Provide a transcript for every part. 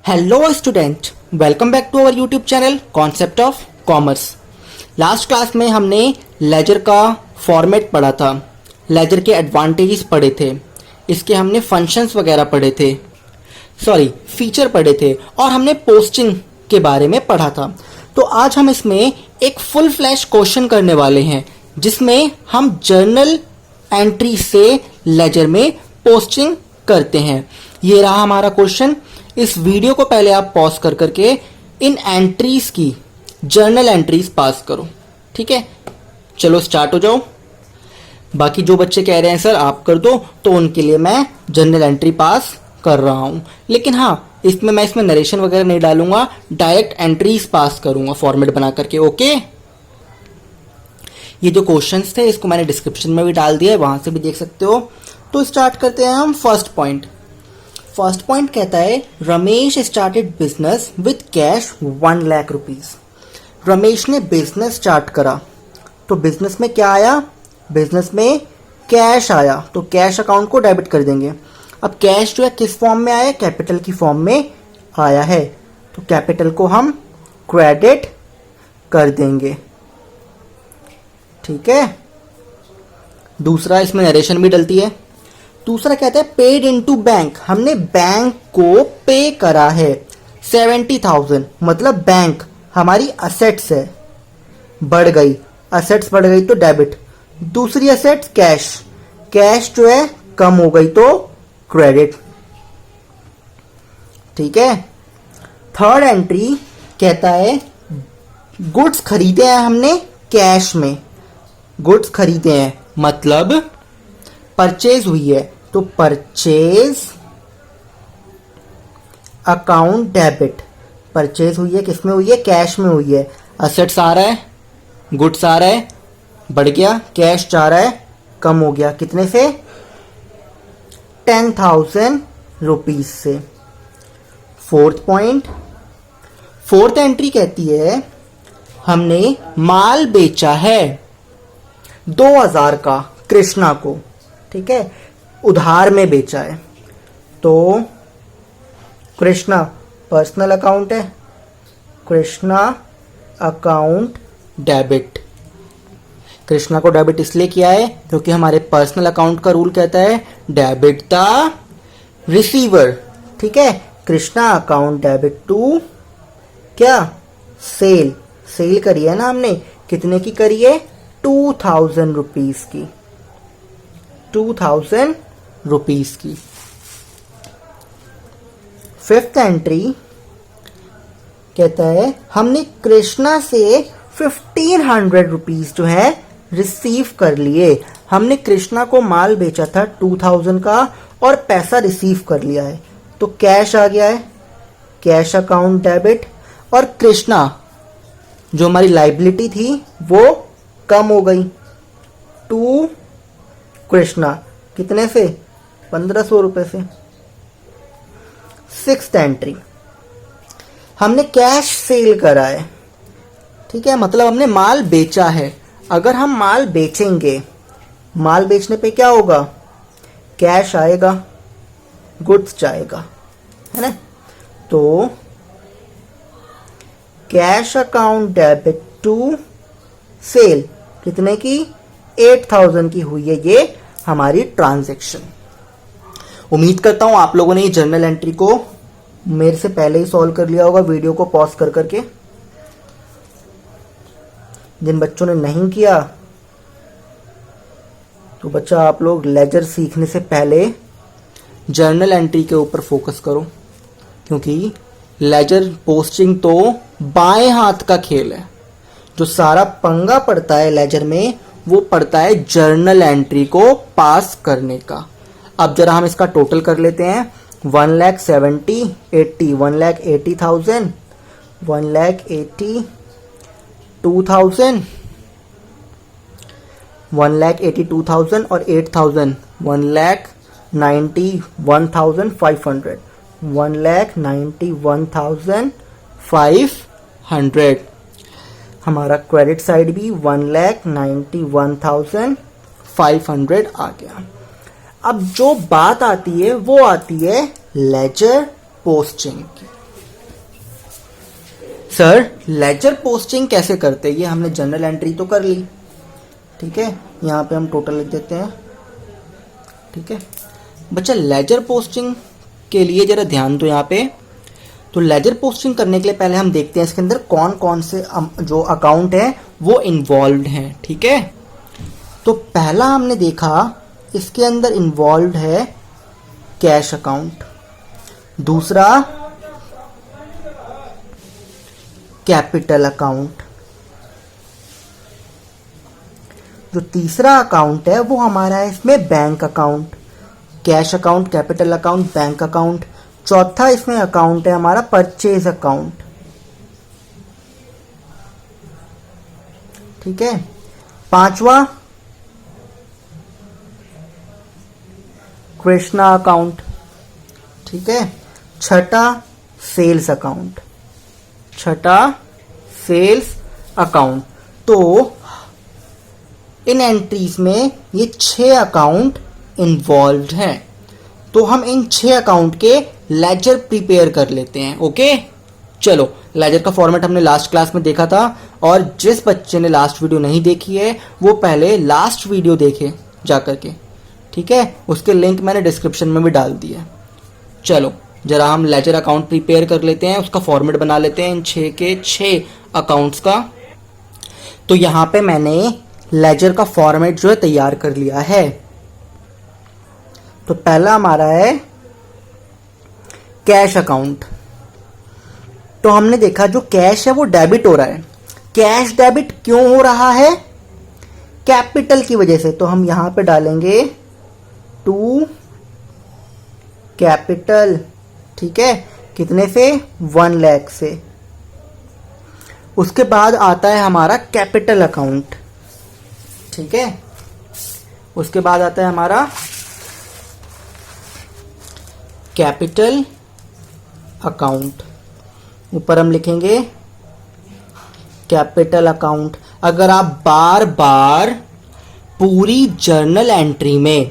Hello student, welcome back to our YouTube channel concept of commerce. Last class में हमने laser का format पढ़ा था, लेजर के एडवांटेजेस पढ़े थे, इसके हमने फंक्शंस वगैरह पढ़े थे, फीचर पढ़े थे और हमने पोस्टिंग के बारे में पढ़ा था। तो आज हम इसमें एक फुल फ्लैश क्वेश्चन करने वाले हैं जिसमें हम जर्नल एंट्री से लेजर में पोस्टिंग करते हैं। ये रहा हमारा क्वेश्चन। इस वीडियो को पहले आप पॉज कर करके इन एंट्रीज की जर्नल एंट्रीज पास करो, ठीक है। चलो स्टार्ट हो जाओ। बाकी जो बच्चे कह रहे हैं सर आप कर दो, तो उनके लिए मैं जर्नल एंट्री पास कर रहा हूं, लेकिन हाँ इसमें नरेशन वगैरह नहीं डालूंगा, डायरेक्ट एंट्रीज पास करूंगा फॉर्मेट बना करके। ओके, ये जो क्वेश्चंस थे इसको मैंने डिस्क्रिप्शन में भी डाल दिया है, वहां से भी देख सकते हो। तो स्टार्ट करते हैं हम फर्स्ट पॉइंट। फर्स्ट पॉइंट कहता है Ramesh started business with cash 1 lakh rupees. Ramesh ने बिजनेस स्टार्ट करा, तो बिजनेस में क्या आया? बिजनेस में कैश आया, तो कैश अकाउंट को डेबिट कर देंगे। अब कैश जो है किस फॉर्म में आया? कैपिटल की फॉर्म में आया है, तो कैपिटल को हम क्रेडिट कर देंगे, ठीक है। दूसरा इसमें नरेशन भी डलती है। दूसरा कहता है पेड इनटू बैंक, हमने बैंक को पे करा है 70,000, मतलब बैंक हमारी असेट्स है, बढ़ गई, असेट्स बढ़ गई तो डेबिट। दूसरी असेट्स कैश, कैश जो है कम हो गई तो क्रेडिट, ठीक है। थर्ड एंट्री कहता है गुड्स खरीदे हैं हमने कैश में, गुड्स खरीदे हैं मतलब परचेज हुई है, तो परचेज अकाउंट डेबिट। परचेज हुई है किसमें हुई है? कैश में हुई है। असेट्स आ रहा है, गुड्स आ रहा है, बढ़ गया, कैश जा रहा है, कम हो गया, कितने से? 10,000 रुपीज से। फोर्थ पॉइंट, फोर्थ एंट्री कहती है हमने माल बेचा है 2,000 का कृष्णा को, ठीक है, उधार में बेचा है, तो कृष्णा पर्सनल अकाउंट है, कृष्णा अकाउंट डेबिट। कृष्णा को डेबिट इसलिए किया है क्योंकि हमारे पर्सनल अकाउंट का रूल कहता है डेबिट द रिसीवर, ठीक है। कृष्णा अकाउंट डेबिट टू क्या? सेल, सेल करी है ना हमने, कितने की करी है? 2,000 रुपीज की, 2,000 रुपीज की। फिफ्थ एंट्री कहता है हमने कृष्णा से 1,500 रुपीज जो है रिसीव कर लिए। हमने कृष्णा को माल बेचा था 2,000 का और पैसा रिसीव कर लिया है, तो कैश आ गया है, कैश अकाउंट डेबिट। और कृष्णा जो हमारी लाइबिलिटी थी वो कम हो गई, टू कृष्णा, कितने से? 1,500 रुपए से। सिक्स्थ एंट्री, हमने कैश सेल करा है, ठीक है, मतलब हमने माल बेचा है। अगर हम माल बेचेंगे, माल बेचने पे क्या होगा? कैश आएगा, गुड्स जाएगा, है ना। तो cash account debit to sale, कितने की? 8,000 की हुई है ये हमारी ट्रांजैक्शन। उम्मीद करता हूं आप लोगों ने ये जर्नल एंट्री को मेरे से पहले ही सॉल्व कर लिया होगा, वीडियो को पॉज कर करके। जिन बच्चों ने नहीं किया तो बच्चा आप लोग लेजर सीखने से पहले जर्नल एंट्री के ऊपर फोकस करो, क्योंकि लेजर पोस्टिंग तो बाएं हाथ का खेल है। जो सारा पंगा पड़ता है लेजर में वो पड़ता है जर्नल एंट्री को पास करने का। अब जरा हम इसका टोटल कर लेते हैं। 1,70,80 1,80,000 1,82,000 1,82,000 और 8,000 1,91,500 1,91,500। हमारा क्रेडिट साइड भी 1,91,500 आ गया। अब जो बात आती है वो आती है लेजर पोस्टिंग की। सर लेजर पोस्टिंग कैसे करते हैं? ये हमने जनरल एंट्री तो कर ली, ठीक है, यहाँ पे हम टोटल लिख देते हैं, ठीक है बच्चा। लेजर पोस्टिंग के लिए जरा ध्यान दो यहाँ पे। तो लेजर पोस्टिंग करने के लिए पहले हम देखते हैं इसके अंदर कौन कौन से जो अकाउंट है वो इन्वॉल्व हैं, ठीक है। तो पहला हमने देखा इसके अंदर इन्वॉल्व है कैश अकाउंट, दूसरा कैपिटल अकाउंट, जो तीसरा अकाउंट है वो हमारा है इसमें bank account, cash account, capital account, bank account. चौथा इसमें अकाउंट है हमारा परचेज अकाउंट, ठीक है। पांचवा कृष्णा अकाउंट, ठीक है। छठा सेल्स अकाउंट, छठा सेल्स अकाउंट। तो इन एंट्रीज में ये 6 अकाउंट इन्वॉल्व हैं। तो हम इन 6 अकाउंट के लेजर प्रिपेयर कर लेते हैं। ओके चलो, लेजर का फॉर्मेट हमने लास्ट क्लास में देखा था, और जिस बच्चे ने लास्ट वीडियो नहीं देखी है वो पहले लास्ट वीडियो देखे जाकर के, ठीक है। उसके लिंक मैंने डिस्क्रिप्शन में भी डाल दिया। चलो जरा हम लेजर अकाउंट प्रिपेयर कर लेते हैं, उसका फॉर्मेट बना लेते हैं इन 6 के 6 अकाउंट्स का। तो यहां पे मैंने लेजर का फॉर्मेट जो है तैयार कर लिया है। तो पहला हमारा है कैश अकाउंट। तो हमने देखा जो कैश है वो डेबिट हो रहा है। कैश डेबिट क्यों हो रहा है? कैपिटल की वजह से। तो हम यहां पे डालेंगे टू कैपिटल, ठीक है, कितने से? 1 लाख से। उसके बाद आता है हमारा कैपिटल अकाउंट, ठीक है। उसके बाद आता है हमारा कैपिटल अकाउंट, ऊपर हम लिखेंगे कैपिटल अकाउंट। अगर आप बार बार पूरी जर्नल एंट्री में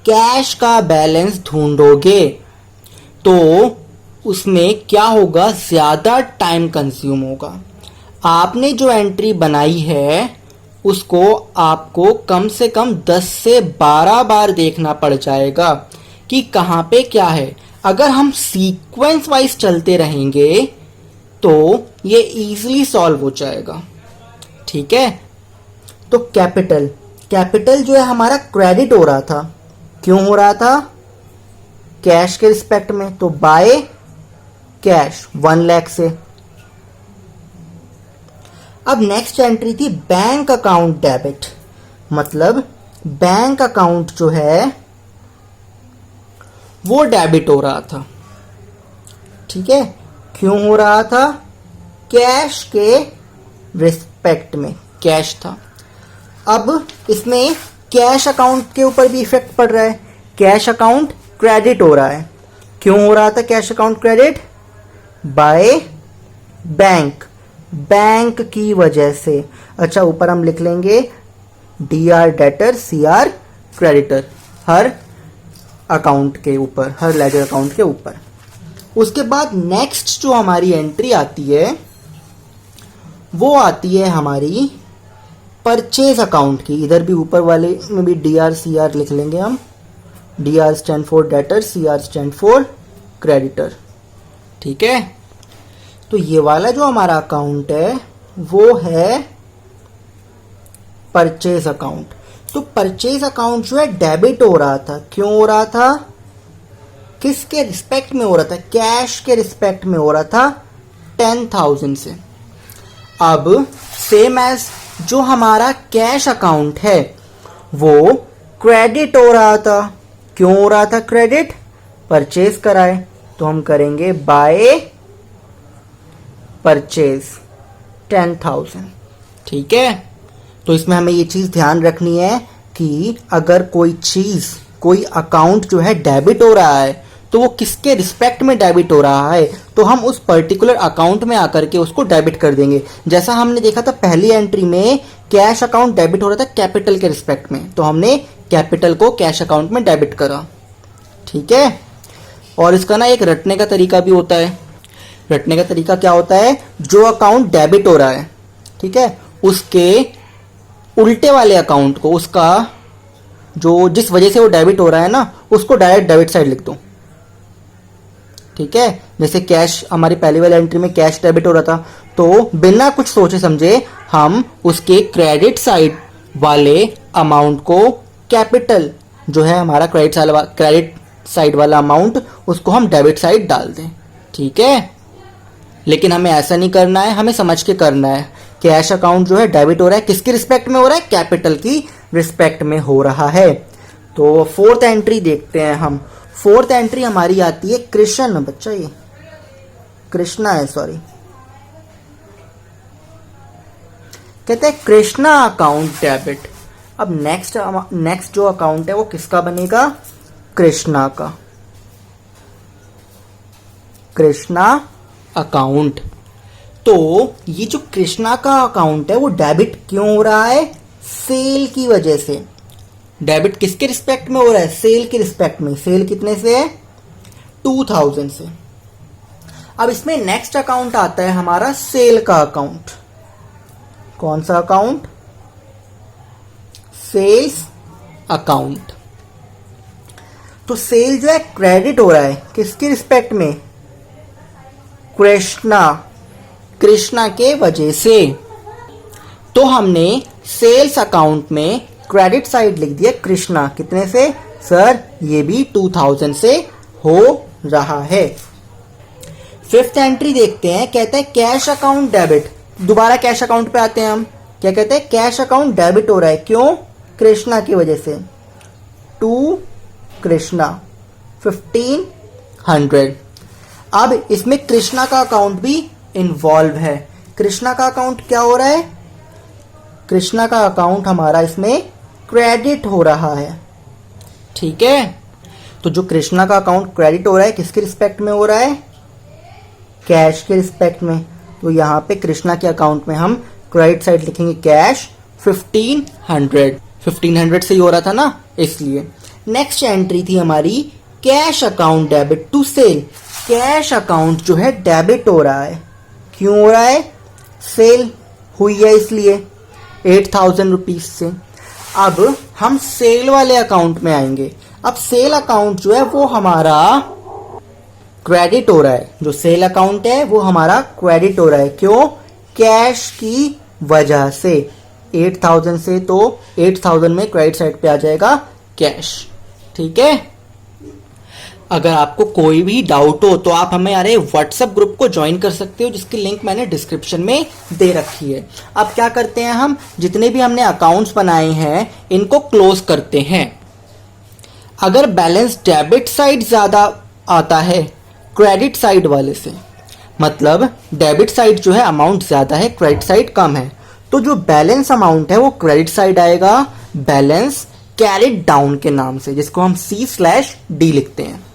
कैश का बैलेंस ढूंढोगे तो उसमें क्या होगा? ज्यादा टाइम कंज्यूम होगा। आपने जो एंट्री बनाई है उसको आपको कम से कम 10 से 12 बार देखना पड़ जाएगा कि कहां पे क्या है। अगर हम सीक्वेंस वाइज चलते रहेंगे तो ये इजीली सॉल्व हो जाएगा, ठीक है। तो कैपिटल, कैपिटल जो है हमारा क्रेडिट हो रहा था। क्यों हो रहा था? कैश के रिस्पेक्ट में। तो बाय कैश 1 लाख से। अब नेक्स्ट एंट्री थी बैंक अकाउंट डेबिट, मतलब बैंक अकाउंट जो है वो डेबिट हो रहा था, ठीक है। क्यों हो रहा था? कैश के रिस्पेक्ट में कैश था। अब इसमें कैश अकाउंट के ऊपर भी इफेक्ट पड़ रहा है। कैश अकाउंट क्रेडिट हो रहा है। क्यों हो रहा था cash account credit? By bank, bank की वजह से। अच्छा, ऊपर हम लिख लेंगे DR डेटर, CR क्रेडिटर, हर अकाउंट के ऊपर, हर लेजर अकाउंट के ऊपर। उसके बाद नेक्स्ट जो हमारी एंट्री आती है वो आती है हमारी परचेज अकाउंट की। इधर भी ऊपर वाले में भी DR CR लिख लेंगे हम। DR stand for debtor, CR stand for creditor, ठीक है। तो ये वाला जो हमारा अकाउंट है वो है परचेज अकाउंट। तो परचेज अकाउंट जो है डेबिट हो रहा था। क्यों हो रहा था? किसके रिस्पेक्ट में हो रहा था? कैश के रिस्पेक्ट में हो रहा था 10,000 से। अब सेम एज जो हमारा कैश अकाउंट है वो क्रेडिट हो रहा था। क्यों हो रहा था क्रेडिट? परचेज कराए। तो हम करेंगे बाय परचेज 10,000, ठीक है। तो इसमें हमें ये चीज ध्यान रखनी है कि अगर कोई चीज, कोई अकाउंट जो है डेबिट हो रहा है तो वो किसके रिस्पेक्ट में डेबिट हो रहा है, तो हम उस पर्टिकुलर अकाउंट में आकर के उसको डेबिट कर देंगे। जैसा हमने देखा था पहली एंट्री में कैश अकाउंट डेबिट हो रहा था कैपिटल के रिस्पेक्ट में, तो हमने कैपिटल को कैश अकाउंट में डेबिट करा, ठीक है। और इसका ना एक रटने का तरीका भी होता है। रटने का तरीका क्या होता है, जो अकाउंट डेबिट हो रहा है, ठीक है, उसके उल्टे वाले अकाउंट को, उसका जो जिस वजह से वो डेबिट हो रहा है ना, उसको डायरेक्ट डेबिट साइड लिख दो। ठीक है, जैसे कैश, हमारी पहली वाली एंट्री में कैश डेबिट हो रहा था, तो बिना कुछ सोचे समझे हम उसके क्रेडिट साइड वाले अमाउंट को, कैपिटल जो है हमारा क्रेडिट साइड वाला अमाउंट, उसको हम डेबिट साइड डाल दें। ठीक है, लेकिन हमें ऐसा नहीं करना है, हमें समझ के करना है। कैश अकाउंट जो है डेबिट हो रहा है, किसकी रिस्पेक्ट में हो रहा है, कैपिटल की रिस्पेक्ट में हो रहा है। तो फोर्थ एंट्री देखते हैं हम। फोर्थ एंट्री हमारी आती है कृष्ण, बच्चा ये कृष्णा है, सॉरी, कहते हैं कृष्णा अकाउंट डेबिट। अब नेक्स्ट जो अकाउंट है वो किसका बनेगा, कृष्णा का, कृष्णा अकाउंट। तो ये जो कृष्णा का अकाउंट है वो डेबिट क्यों हो रहा है, सेल की वजह से। डेबिट किसके रिस्पेक्ट में हो रहा है, सेल के रिस्पेक्ट में। सेल कितने से है, 2000 से। अब इसमें नेक्स्ट अकाउंट आता है हमारा सेल का अकाउंट। कौन सा अकाउंट, सेल्स अकाउंट। तो सेल जो है क्रेडिट हो रहा है, किसके रिस्पेक्ट में, कृष्णा के वजह से। तो हमने सेल्स अकाउंट में क्रेडिट साइड लिख दिया कृष्णा, कितने से सर, ये भी 2000 से हो रहा है। फिफ्थ एंट्री देखते हैं, कहते हैं कैश अकाउंट डेबिट। दोबारा कैश अकाउंट पे आते हैं हम, क्या कहते हैं, कैश अकाउंट डेबिट हो रहा है, क्यों, कृष्णा की वजह से, टू कृष्णा 1500। अब इसमें कृष्णा का अकाउंट भी इन्वॉल्व है। कृष्णा का अकाउंट क्या हो रहा है, कृष्णा का अकाउंट हमारा इसमें क्रेडिट हो रहा है। ठीक है, तो जो कृष्णा का अकाउंट क्रेडिट हो रहा है, किसके रिस्पेक्ट में हो रहा है, कैश के रिस्पेक्ट में। तो यहां पे कृष्णा के अकाउंट में हम क्रेडिट साइड लिखेंगे कैश 1500 से ही हो रहा था ना, इसलिए। नेक्स्ट एंट्री थी हमारी cash account debit to sale. Cash account जो है डेबिट हो रहा है, क्यों हो रहा है, सेल हुई है इसलिए 8000 रुपीज से। अब हम सेल वाले अकाउंट में आएंगे। अब सेल अकाउंट जो है वो हमारा क्रेडिट हो रहा है, जो सेल अकाउंट है वो हमारा क्रेडिट हो रहा है, क्यों, कैश की वजह से। 8000 से, तो 8000 में क्रेडिट साइड पे आ जाएगा कैश। ठीक है, अगर आपको कोई भी डाउट हो तो आप हमें हमारे व्हाट्सएप ग्रुप को ज्वाइन कर सकते हो, जिसकी लिंक मैंने डिस्क्रिप्शन में दे रखी है। अब क्या करते हैं हम, जितने भी हमने अकाउंट्स बनाए हैं इनको क्लोज करते हैं। अगर बैलेंस डेबिट साइड ज्यादा आता है क्रेडिट साइड वाले से, मतलब डेबिट साइड जो है अमाउंट ज्यादा है, क्रेडिट साइड कम है, तो जो बैलेंस अमाउंट है वो क्रेडिट साइड आएगा, बैलेंस कैरिड डाउन के नाम से, जिसको हम C/D लिखते हैं।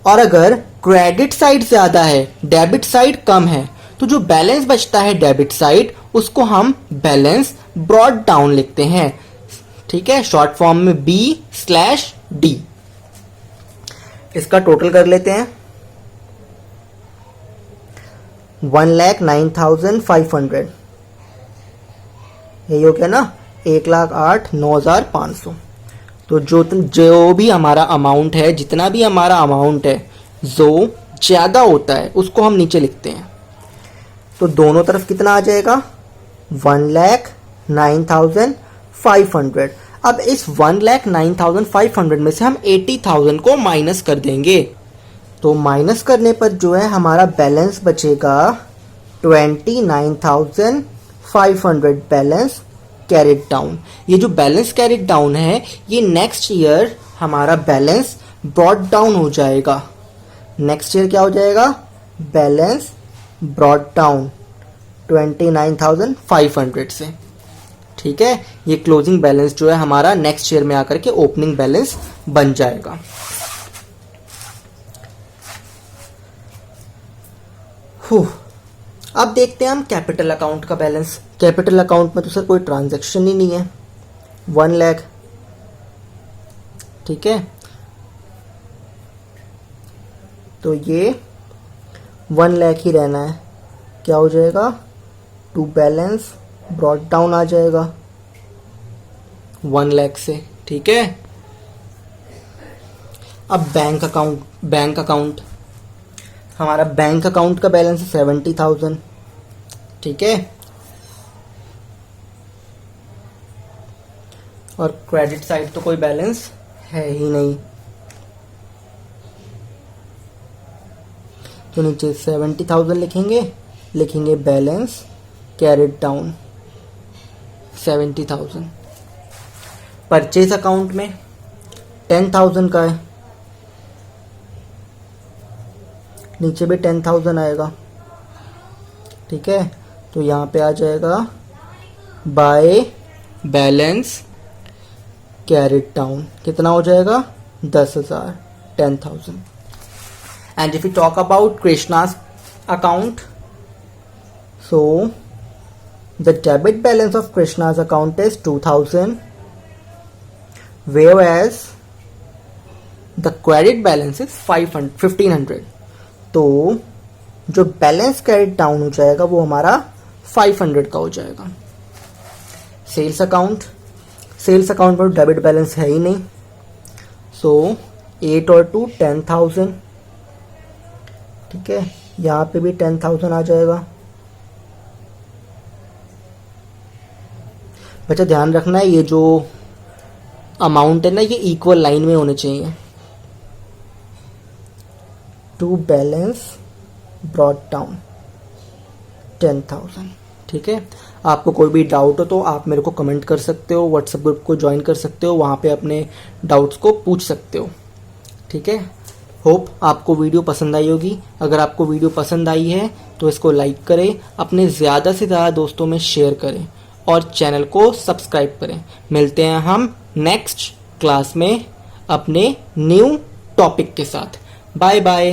और अगर क्रेडिट साइड ज्यादा है डेबिट साइड कम है, तो जो बैलेंस बचता है डेबिट साइड, उसको हम बैलेंस ब्रॉड डाउन लिखते हैं। ठीक है, शॉर्ट फॉर्म में B/D। इसका टोटल कर लेते हैं, 1,09,500, यही हो गया ना, 1,08,9,500। तो जो भी हमारा अमाउंट है, जितना भी हमारा अमाउंट है जो ज्यादा होता है उसको हम नीचे लिखते हैं। तो दोनों तरफ कितना आ जाएगा, 1,09,500। अब इस 1,09,500 में से हम 80,000 को माइनस कर देंगे। तो माइनस करने पर जो है हमारा बैलेंस बचेगा 29,500, बैलेंस कैरिड डाउन। ये जो बैलेंस कैरिड डाउन है, ये नेक्स्ट ईयर हमारा बैलेंस ब्रॉड डाउन हो जाएगा। नेक्स्ट ईयर क्या हो जाएगा, बैलेंस ब्रॉड डाउन 29,500 से। ठीक है, ये क्लोजिंग बैलेंस जो है हमारा नेक्स्ट ईयर में आकर के ओपनिंग बैलेंस बन जाएगा। अब देखते हैं हम कैपिटल अकाउंट का बैलेंस। कैपिटल अकाउंट में तो सर कोई ट्रांजैक्शन ही नहीं है, 1 लाख। ठीक है, तो ये 1 लाख ही रहना है, क्या हो जाएगा, टू बैलेंस ब्रॉट डाउन आ जाएगा 1 लाख से। ठीक है, अब बैंक अकाउंट हमारा बैंक अकाउंट का बैलेंस है 70,000। ठीक है, और क्रेडिट साइड तो कोई बैलेंस है ही नहीं, तो नीचे 70,000 लिखेंगे balance carried down 70,000। Purchase account में 10,000 का है, नीचे भी 10,000 आएगा। ठीक है, तो यहाँ पे आ जाएगा बाय बैलेंस कैरिड डाउन, कितना हो जाएगा 10,000, 10,000। And if you talk about Krishna's account, so the debit balance of Krishna's account is 2,000, whereas the credit balance is 1,500। तो जो बैलेंस कैरिड डाउन हो जाएगा वो हमारा 500 का हो जाएगा। सेल्स अकाउंट पर डेबिट बैलेंस है ही नहीं, सो 8 और 2 10,000। ठीक है, यहाँ पे भी 10,000 आ जाएगा। बच्चा ध्यान रखना है, ये जो अमाउंट है ना, ये इक्वल लाइन में होने चाहिए। To balance brought down 10,000। ठीक है, आपको कोई भी डाउट हो तो आप मेरे को कमेंट कर सकते हो, व्हाट्सएप ग्रुप को ज्वाइन कर सकते हो, वहाँ पे अपने डाउट्स को पूछ सकते हो। ठीक है, होप आपको वीडियो पसंद आई होगी। अगर आपको वीडियो पसंद आई है तो इसको लाइक करें, अपने ज़्यादा से ज़्यादा दोस्तों में शेयर करें और चैनल को सब्सक्राइब करें। मिलते हैं हम नेक्स्ट क्लास में अपने न्यू टॉपिक के साथ। Bye bye.